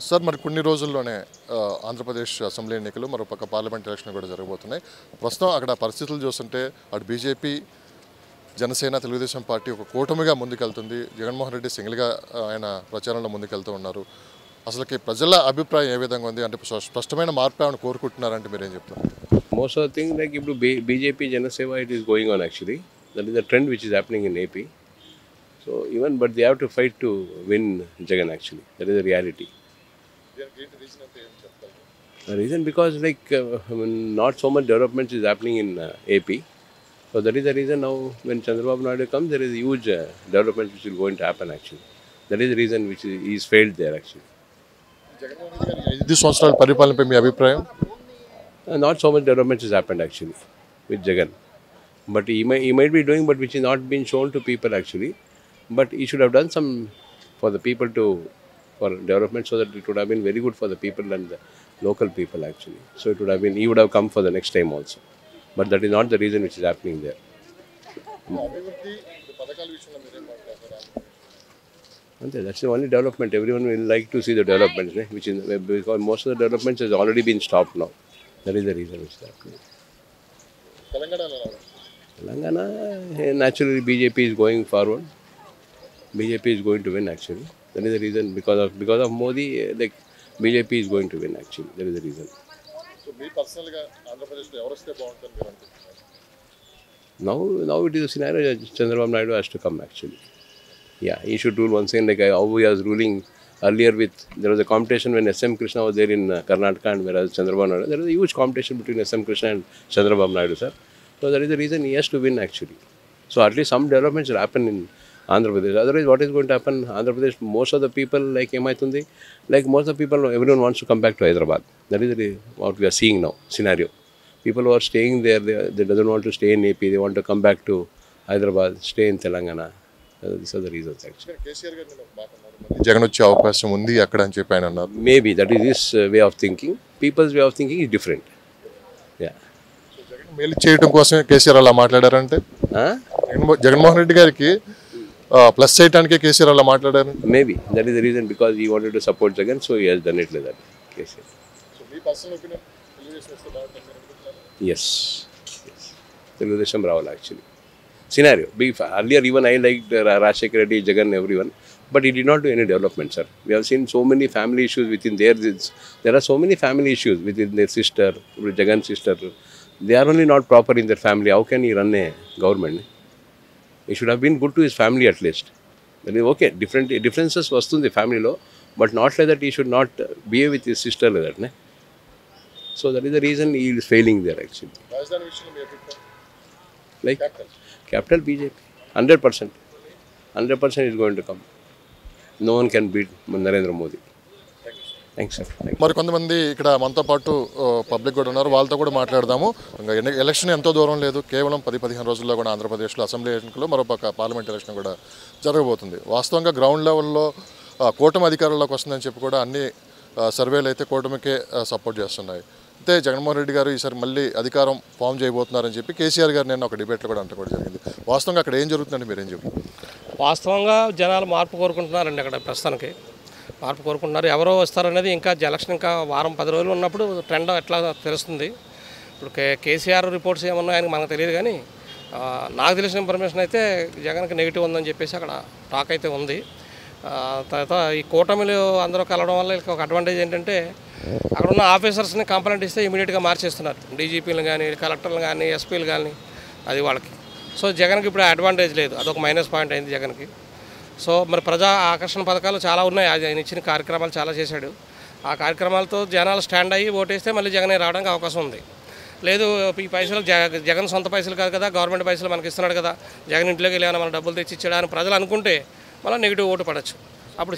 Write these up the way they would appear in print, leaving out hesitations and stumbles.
Sir మరి కొన్ని రోజుల్లోనే ఆంధ్రప్రదేశ్ అసెంబ్లీ ఎన్నికలు మరోపక్క పార్లమెంట్ ఎలక్షన్ కూడా జరగబోతున్నాయి. ప్రస్తుతం అక్కడ పరిస్థితులు చూస్తుంటే అటు బీజేపీ, జనసేన, తెలుగుదేశం పార్టీ ఒక కూటమిగా ముందుకెళ్తుంది. జగన్మోహన్ రెడ్డి సింగిల్గా ఆయన ప్రచారంలో ముందుకెళ్తూ ఉన్నారు. అసలుకి ప్రజల అభిప్రాయం ఏ విధంగా ఉంది? అంటే స్పష్టమైన మార్పు ఏమైనా కోరుకుంటున్నారంటే మీరేం చెప్తారు? Most of the things like if BJP Janaseva, it is going on actually. That is the trend which is happening in AP. So even but they have to fight to win Jagan actually. That is the reality. The reason because not so much development is happening in AP. So that is the reason now when Chandrababu Naidu comes, there is a huge development which is going to happen actually. That is the reason which is failed there actually. 5 సంవత్సరాల పరిపాలనపై మీ అభిప్రాయం? Not so much development has happened actually with Jagan. But he might be doing, but which is not been shown to people actually. But he should have done some for the people for development, so that it would have been very good for the people and the local people actually. So it would have been, he would have come for the next time also. But that is not the reason which is happening there. That's the only development. Everyone will like to see the development, which is because most of the developments has already been stopped now. That is the reason which is happening. Telangana, naturally BJP is going forward. BJP is going to win actually. That is the reason because of Modi, like BJP is going to win actually. That is the reason. So me personally, Andhra Pradesh lo evaru stay baaguntaru meer anukuntunnaru? Now it is a scenario that Chandrababu Naidu has to come actually. Yeah, he should rule once again like how he was ruling earlier with, there was a competition when SM Krishna was there in Karnataka and whereas Chandrababu Naidu, there was a huge competition between SM Krishna and Chandrababu Naidu, sir. So that is the reason he has to win actually. So at least some developments will happen in Andhra Pradesh. Otherwise, what is going to happen? Andhra Pradesh, most of the people like Emaitundi, like most of the people, everyone wants to come back to Hyderabad. That is what we are seeing now, scenario. People who are staying there, they doesn't want to stay in AP, they want to come back to Hyderabad, stay in Telangana. These are the reasons actually. Jagan వచ్చే అవకాశం ఉంది అక్కడ అని చెప్పి ఆయన అన్నారు. Maybe that is his way of thinking. People's way of thinking is different. Yeah. Jagan మేలు చేయడం కోసమే కేసీఆర్ అలా మాట్లాడారంటే జగన్మోహన్ రెడ్డి గారికి ప్లస్ చేయడానికే కేసీఆర్ అలా మాట్లాడారు. Maybe that is the reason because he wanted to support Jagan, so he has done it like that. KCR. So me personal opinion Telugu Desam వస్తే బాగుంటుంది అనుకుంటున్నారా? Yes. Telugudesam Raval actually. Scenario. Earlier even I liked Rajshekhar Reddy, Jagan, everyone, but he did not do any development, sir. We have seen so many family issues within there are so many family issues within their sister, Jagan's sister. They are only not proper in their family. How can he run a government? He should have been good to his family at least. That is okay. Differences vastundi family lo, but not like that he should not behave with his sister like that. So that is the reason he is failing there actually. రాజధాని విషయంలో మీ అభిప్రాయం? Like capital BJP, 100%. 100% is going to come. No one can beat Narendra Modi. Thanks, sir. మరి కొంతమంది ఇక్కడ మనతో పాటు public కూడా ఉన్నారు, వాళ్ళతో కూడా మాట్లాడదాము. ఇంకా ఎలక్షన్ ఎంతో దూరం లేదు, కేవలం 10-15 రోజుల్లో కూడా ఆంధ్రప్రదేశ్లో అసెంబ్లీ ఎన్నికలు మరోపక్క పార్లమెంట్ ఎలక్షన్ కూడా జరగబోతుంది. వాస్తవంగా గ్రౌండ్ లెవెల్లో కూటమి అధికారంలోకి వస్తుందని చెప్పి కూడా అన్ని సర్వేలు అయితే కూటమికే సపోర్ట్ చేస్తున్నాయి. అయితే జగన్మోహన్ రెడ్డి గారు ఈసారి మళ్ళీ అధికారం ఫామ్ చేయబోతున్నారని చెప్పి కేసీఆర్ గారు నేను ఒక డిబేట్లో కూడా అంటే కూడా జరిగింది. వాస్తవంగా అక్కడ ఏం జరుగుతుందండి, మీరేం చెప్తారు? వాస్తవంగా జనాలు మార్పు కోరుకుంటున్నారండి. అక్కడ ప్రస్తుతానికి మార్పు కోరుకుంటున్నారు. ఎవరో వస్తారనేది ఇంకా ఎలక్షన్ ఇంకా వారం 10 రోజులు ఉన్నప్పుడు ట్రెండ్ ఎట్లా తెలుస్తుంది. ఇప్పుడు కేసీఆర్ రిపోర్ట్స్ ఏమన్నాయని మనకు తెలియదు, కానీ నాకు తెలిసిన ఇన్ఫర్మేషన్ అయితే జగన్కి నెగిటివ్ ఉందని చెప్పేసి అక్కడ టాక్ అయితే ఉంది. తర్వాత ఈ కూటమిలు అందరూ కలవడం వల్ల ఒక అడ్వాంటేజ్ ఏంటంటే అక్కడ ఉన్న ఆఫీసర్స్ని కంప్లైంట్ ఇస్తే ఇమీడియట్గా మార్చేస్తున్నారు, డీజీపీలు కానీ కలెక్టర్లు కానీ ఎస్పీలు కానీ, అది వాళ్ళకి. సో జగన్కి ఇప్పుడు అడ్వాంటేజ్ లేదు, అదొక మైనస్ పాయింట్ అయింది జగన్కి. సో మరి ప్రజా ఆకర్షణ పథకాలు చాలా ఉన్నాయి, ఆయన ఇచ్చిన కార్యక్రమాలు చాలా చేశాడు. ఆ కార్యక్రమాలతో జనాలు స్టాండ్ అయ్యి ఓటేస్తే మళ్ళీ జగనే రావడానికి అవకాశం ఉంది. లేదు ఈ పైసలు జగన్ సొంత పైసలు కాదు కదా, గవర్నమెంట్ పైసలు మనకి ఇస్తున్నాడు కదా, జగన్ ఇంట్లోకి వెళ్ళి మన డబ్బులు తెచ్చి ఇచ్చాడు అని ప్రజలు అనుకుంటే మళ్ళీ నెగిటివ్ ఓటు పడవచ్చు. అప్పుడు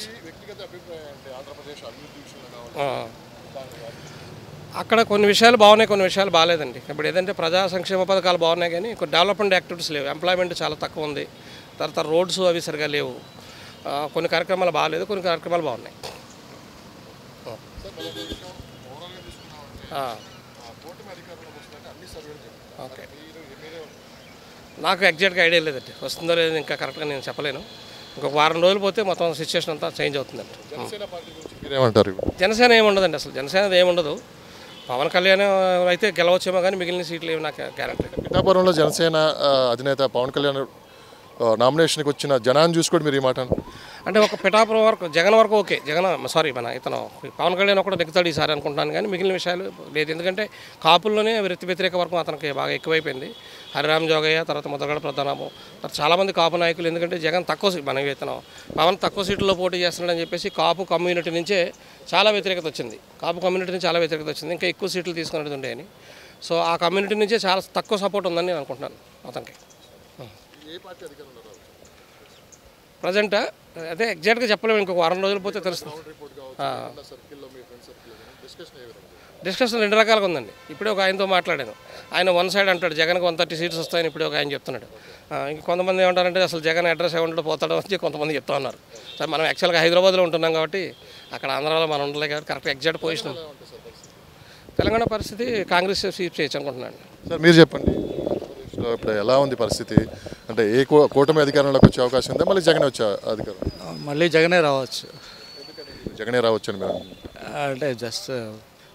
అక్కడ కొన్ని విషయాలు బాగున్నాయి, కొన్ని విషయాలు బాగాలేదండి. ఇప్పుడు ఏదంటే ప్రజా సంక్షేమ పథకాలు బాగున్నాయి, కానీ కొన్ని డెవలప్మెంట్ యాక్టివిటీస్ లేవు, ఎంప్లాయ్మెంట్ చాలా తక్కువ ఉంది, తర్వాత రోడ్స్ అవి సరిగా లేవు. కొన్ని కార్యక్రమాలు బాగాలేదు, కొన్ని కార్యక్రమాలు బాగున్నాయి. ఓకే, నాకు ఎగ్జాక్ట్గా ఐడియా లేదండి, వస్తుందో లేదో ఇంకా కరెక్ట్గా నేను చెప్పలేను. ఇంకొక వారం రోజులు పోతే మొత్తం సిచ్యువేషన్ అంతా చేంజ్ అవుతుందండి. మీరేమంటారు? జనసేన ఏముండదండి, అసలు జనసేన ఏముండదు. పవన్ కళ్యాణ్ అయితే గెలవచ్చేమో కానీ మిగిలిన సీట్లు ఏమి నాకు గ్యారంటీ. పిఠాపురంలో జనసేన అధినేత పవన్ కళ్యాణ్ నామినేషన్కి వచ్చిన జనాన్ని చూసి కూడా మీరు ఈ మాట అంటే ఒక పిఠాపురం వరకు జగన్ వరకు ఓకే, మన ఇతను పవన్ కళ్యాణ్ ఒకటి నెగ్గుతాడు ఈసారి అనుకుంటున్నాను, కానీ మిగిలిన విషయాలు లేదు. ఎందుకంటే కాపుల్లోనే వ్యతిరేక వర్గం అతనికి బాగా ఎక్కువైపోయింది. హరిరామ్ జోగయ్య, తర్వాత ముద్రగడ ప్రధానము, తర్వాత చాలామంది కాపు నాయకులు. ఎందుకంటే జగన్ పవన్ తక్కువ సీట్లలో పోటీ చేస్తున్నాడని చెప్పేసి కాపు కమ్యూనిటీ నుంచే చాలా వ్యతిరేకత వచ్చింది. ఇంకా ఎక్కువ సీట్లు తీసుకునేది ఉండేది. సో ఆ కమ్యూనిటీ నుంచే చాలా తక్కువ సపోర్ట్ ఉందని నేను అనుకుంటున్నాను అతనికి. ప్రజెంట్ అదే ఎగ్జాక్ట్గా చెప్పలేము, ఇంకొక వారం రోజులు పోతే తెలుస్తుంది. డిస్కషన్ 2 రకాలుగా ఉందండి. ఇప్పుడే ఒక ఆయనతో మాట్లాడాను. ఆయన వన్ సైడ్ అంటాడు జగన్కి 130 సీట్స్ వస్తాయని ఇప్పుడే ఒక ఆయన చెప్తున్నాడు. ఇంక కొంతమంది ఏమంటారంటే అసలు జగన్ అడ్రస్ ఏమంటాడో పోతాడో అని కొంతమంది చెప్తా ఉన్నారు. సరే, మనం యాక్చువల్గా హైదరాబాద్లో ఉంటున్నాం కాబట్టి అక్కడ ఆంధ్రాలో మనం ఉండలే కాబట్టి కరెక్ట్ ఎగ్జాక్ట్ పొజిషన్. తెలంగాణ పరిస్థితి కాంగ్రెస్ స్వీప్ చేయొచ్చు అనుకుంటున్నాను. సార్ మీరు చెప్పండి, ఇప్పుడు ఎలా ఉంది పరిస్థితి? అంటే ఏ కూటమి అధికారంలోకి వచ్చే అవకాశం ఉందా, మళ్ళీ జగనే వచ్చే అధికారం? మళ్ళీ జగనే రావచ్చు. జగనే రావచ్చు అని మీరు అంటే జస్ట్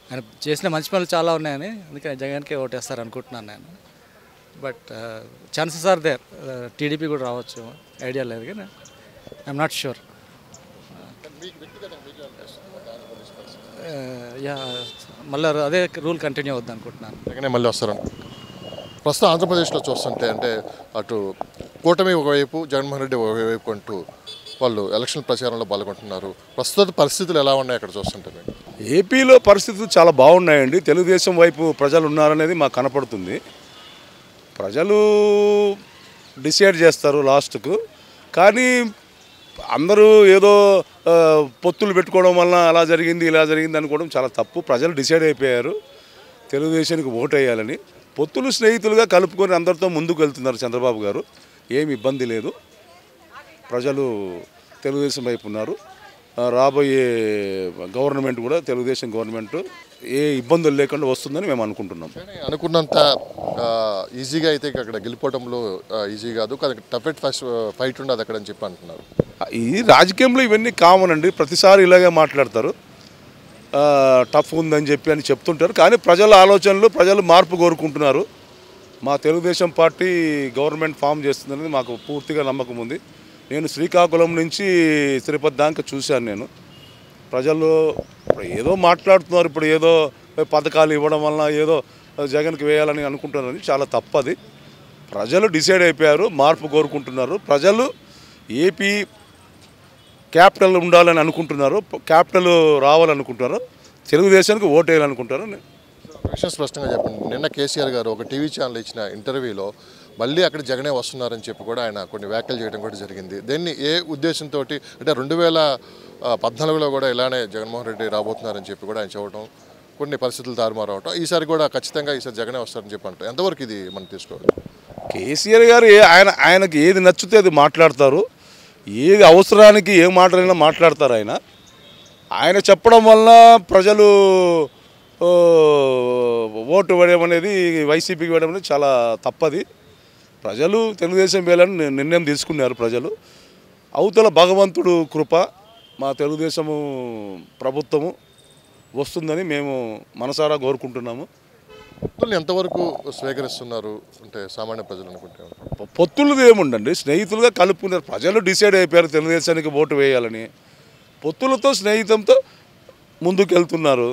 ఆయన చేసిన మంచి పనులు చాలా ఉన్నాయని, అందుకని జగన్కే ఓటేస్తారు అనుకుంటున్నాను నేను. But chances are there. TDP కూడా రావచ్చు, ఐడియా లేదు కానీ ఐఎమ్ నాట్ షూర్. యా మళ్ళీ అదే రూల్ కంటిన్యూ అవుద్ది అనుకుంటున్నాను. జగనే మళ్ళీ వస్తారని ప్రస్తుతం ఆంధ్రప్రదేశ్లో చూస్తుంటే, అంటే అటు కూటమి ఒకవైపు, జగన్మోహన్ రెడ్డి ఒకవైపు అంటూ వాళ్ళు ఎలక్షన్ ప్రచారంలో పాల్గొంటున్నారు. ప్రస్తుత పరిస్థితులు ఎలా ఉన్నాయి అక్కడ చూస్తుంటే? ఏపీలో పరిస్థితులు చాలా బాగున్నాయండి. తెలుగుదేశం వైపు ప్రజలు ఉన్నారనేది మాకు కనపడుతుంది. ప్రజలు డిసైడ్ చేస్తారు లాస్ట్కు. కానీ అందరూ ఏదో పొత్తులు పెట్టుకోవడం వలన అలా జరిగింది ఇలా జరిగింది అనుకోవడం చాలా తప్పు. ప్రజలు డిసైడ్ అయిపోయారు తెలుగుదేశానికి ఓటు వేయాలని. పొత్తులు స్నేహితులుగా కలుపుకొని అందరితో ముందుకు వెళ్తున్నారు చంద్రబాబు గారు. ఏమి ఇబ్బంది లేదు. ప్రజలు తెలుగుదేశం వైపు ఉన్నారు. రాబోయే గవర్నమెంట్ కూడా తెలుగుదేశం గవర్నమెంట్ ఏ ఇబ్బందులు లేకుండా వస్తుందని మేము అనుకుంటున్నాం. అనుకున్నంత ఈజీగా అయితే అక్కడ గెలిపోవడంలో ఈజీ కాదు, టఫ్ ఫైట్ ఉండదు అక్కడ అని చెప్పి అంటున్నారు. ఈ రాజకీయంలో ఇవన్నీ కామన్ అండి. ప్రతిసారి ఇలాగే మాట్లాడతారు, టఫ్ ఉందని చెప్పి అని చెప్తుంటారు. కానీ ప్రజల ఆలోచనలు, ప్రజలు మార్పు కోరుకుంటున్నారు. మా తెలుగుదేశం పార్టీ గవర్నమెంట్ ఫామ్ చేస్తుందనేది మాకు పూర్తిగా నమ్మకం ఉంది. నేను శ్రీకాకుళం నుంచి తిరుపతి దాకా చూశాను. నేను ప్రజలు ఏదో మాట్లాడుతున్నారు, ఇప్పుడు ఏదో పథకాలు ఇవ్వడం వలన ఏదో జగన్కి వేయాలని అనుకుంటున్నారు. చాలా తప్పది. ప్రజలు డిసైడ్ అయిపోయారు, మార్పు కోరుకుంటున్నారు. ప్రజలు ఏపీ క్యాపిటల్ ఉండాలని అనుకుంటున్నారు, క్యాపిటల్ రావాలనుకుంటున్నారు, తెలుగుదేశానికి ఓటు వేయాలనుకుంటారు. విషయం స్పష్టంగా చెప్పండి. నిన్న కేసీఆర్ గారు ఒక టీవీ ఛానల్ ఇచ్చిన ఇంటర్వ్యూలో మళ్ళీ అక్కడ జగనే వస్తున్నారని చెప్పి కూడా ఆయన కొన్ని వ్యాఖ్యలు చేయడం కూడా జరిగింది. దీన్ని ఏ ఉద్దేశంతో అంటే 2014లో కూడా ఇలానే జగన్మోహన్ రెడ్డి రాబోతున్నారని చెప్పి కూడా ఆయన చెప్పడం, కొన్ని పరిస్థితులు తారుమారు అవటం, ఈసారి కూడా ఖచ్చితంగా ఈసారి జగనే వస్తారని చెప్పి అంటారు. ఎంతవరకు ఇది మనం తీసుకోవాలి? కేసీఆర్ గారు ఆయనకి ఏది నచ్చితే అది మాట్లాడతారు. ఏది అవసరానికి ఏం మాట్లాడినా మాట్లాడతారు. ఆయన చెప్పడం వల్ల ప్రజలు ఓటు వేయడం అనేది, వైసీపీకి వేయడం అనేది చాలా తప్పది. ప్రజలు తెలుగుదేశం వేయాలని నిర్ణయం తీసుకున్నారు. ప్రజలు అవతల భగవంతుడు కృప మా తెలుగుదేశము ప్రభుత్వము వస్తుందని మేము మనసారా కోరుకుంటున్నాము. పొత్తుల్ని ఎంతవరకు స్వీకరిస్తున్నారు అంటే సామాన్య ప్రజలు అనుకుంటే? పొత్తులది ఏముండండి, స్నేహితులుగా కలుపుకున్నారు. ప్రజలు డిసైడ్ అయిపోయారు తెలుగుదేశానికి ఓటు వేయాలని. పొత్తులతో స్నేహితంతో ముందుకు వెళ్తున్నారు.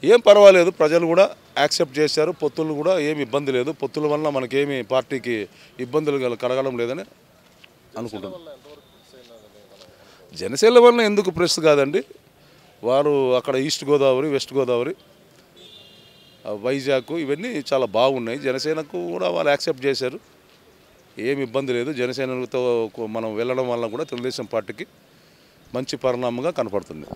ఏం పర్వాలేదు, ప్రజలు కూడా యాక్సెప్ట్ చేశారు. పొత్తులు కూడా ఏమి ఇబ్బంది లేదు. పొత్తుల వల్ల మనకేమి పార్టీకి ఇబ్బందులు కలగడం లేదని అనుకుంటున్నాం. జనసేన వల్ల ఎందుకు ప్రెస్ కాదండి, వారు అక్కడ ఈస్ట్ గోదావరి, వెస్ట్ గోదావరి, వైజాగ్ ఇవన్నీ చాలా బాగున్నాయి. జనసేనకు కూడా వాళ్ళు యాక్సెప్ట్ చేశారు. ఏమి ఇబ్బంది లేదు. జనసేనతో మనం వెళ్ళడం వల్ల కూడా తెలుగుదేశం పార్టీకి మంచి పరిణామంగా కనపడుతుంది.